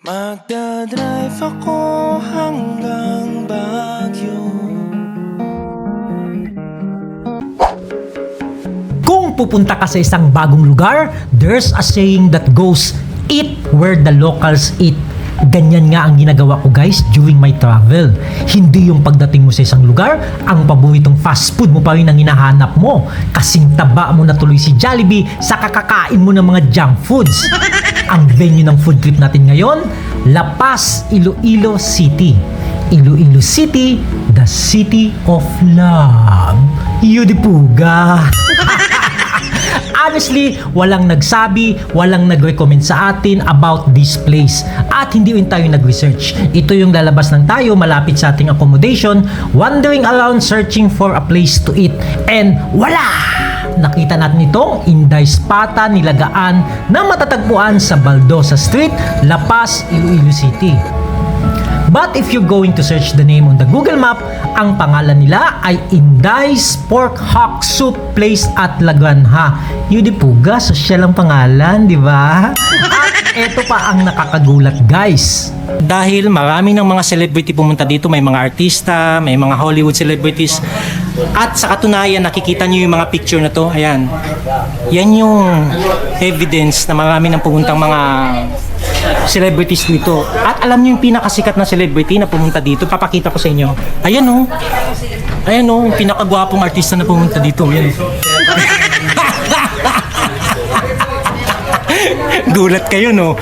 Magdadrive ako hanggang Baguio. Kung pupunta ka sa isang bagong lugar, there's a saying that goes, eat where the locals eat. Ganyan nga ang ginagawa ko guys during my travel. Hindi yung pagdating mo sa isang lugar, ang paboritong fast food mo pa rin ang hinahanap mo. Kasing taba mo na tuloy si Jollibee sa kakakain mo ng mga junk foods. Ang venue ng food trip natin ngayon, La Paz, Iloilo City. Iloilo City, the city of love. Yudipuga. Honestly, walang nagsabi, walang nag-recommend sa atin about this place. At hindi rin tayo nag-research. Ito yung lalabas ng tayo malapit sa ating accommodation, wandering around searching for a place to eat. And wala! Nakita natin itong Inday Spata Nilagaan na matatagpuan sa Baldosa Street, La Paz, Iloilo City. But if you're going to search the name on the Google Map, ang pangalan nila ay Inday's Pork Hock Soup Place at La Granja. Yudipuga, social ang pangalan, di ba? At eto pa ang nakakagulat guys. Dahil marami ng mga celebrity pumunta dito, may mga artista, may mga Hollywood celebrities. At sa katunayan, nakikita nyo yung mga picture na to, ayan. Yan yung evidence na marami ng pumuntang mga celebrities dito. At alam niyo yung pinakasikat na celebrity na pumunta dito? Papakita ko sa inyo. Ayan o. Ayan o, yung pinakagwapong artista na pumunta dito. Ayan. Gulat kayo, no?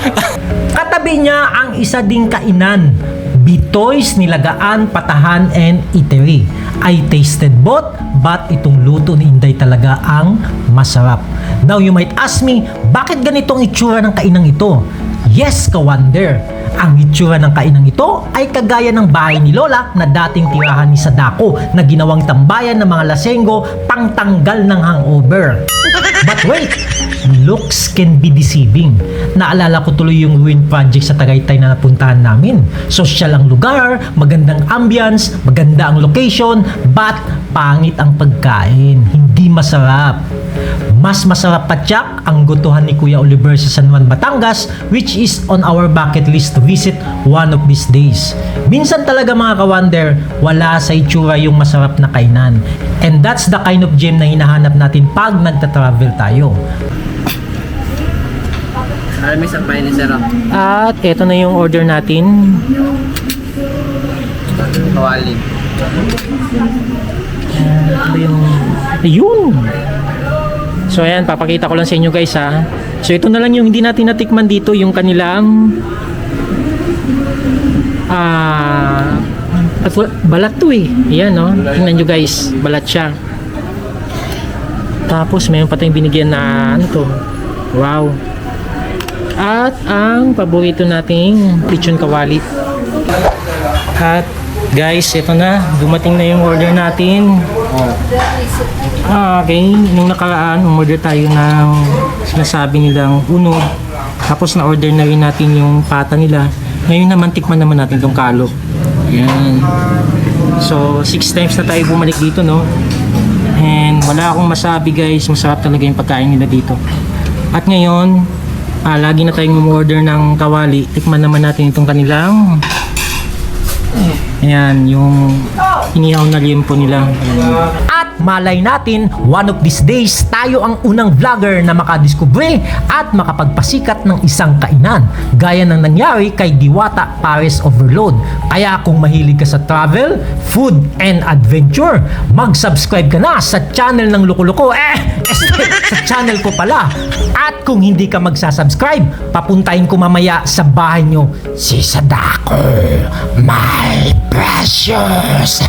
Katabi niya ang isa ding kainan, Bitoy's Nilagaan, Patahan and Eatery. I tasted both, but itong luto ni Inday talaga ang masarap. Now you might ask me, bakit ganitong itsura ng kainang ito? Yes, ka-wonder. Ang itsura ng kainang ito ay kagaya ng bahay ni Lola na dating tirahan ni Sadako na ginawang tambayan ng mga lasenggo pangtanggal ng hangover. But wait, looks can be deceiving. Naalala ko tuloy yung ruin project sa Tagaytay na napuntahan namin. Social ang lugar, magandang ambience, maganda ang location, but pangit ang pagkain, hindi masarap. Mas masarap pa tiyak ang gutuhan ni Kuya Oliver sa San Juan, Batangas, which is on our bucket list to visit one of these days. Minsan talaga mga ka-wonder, wala sa itsura yung masarap na kainan. And that's the kind of gem na hinahanap natin pag nagta-travel tayo. May sampay ni Sir. At eto na yung order natin. Kawali. Ano yung... Ayun! So ayan, papakita ko lang sa inyo guys ha. So ito na lang yung hindi natin natikman dito, yung kanilang balat to eh. Ayan no, tingnan nyo guys, balat siya. Tapos mayroon pa tayong binigyan na ano to, wow. At ang paborito nating lechon kawali. At guys, ito na, dumating na yung order natin. Okay, nung nakaraan umorder tayo ng sinasabi nilang unod, tapos na order na rin natin yung pata nila. Ngayon naman tikman naman natin itong kalok. Ayan. So 6 times na tayo bumalik dito no, and wala akong masabi guys, masarap talaga yung pagkain nila dito. At ngayon lagi na tayong umorder ng kawali, tikman naman natin itong kanilang ayan, yung inihaw na limpo nila. At malay natin, one of these days, tayo ang unang vlogger na makadiskubre at makapagpasikat ng isang kainan. Gaya ng nangyari kay Diwata Pares Overload. Kaya kung mahilig ka sa travel, food, and adventure, mag-subscribe ka na sa channel ng Loko-Loko. Sa channel ko pala. At kung hindi ka magsasubscribe, papuntahin ko mamaya sa bahay nyo si Sadako, my precious.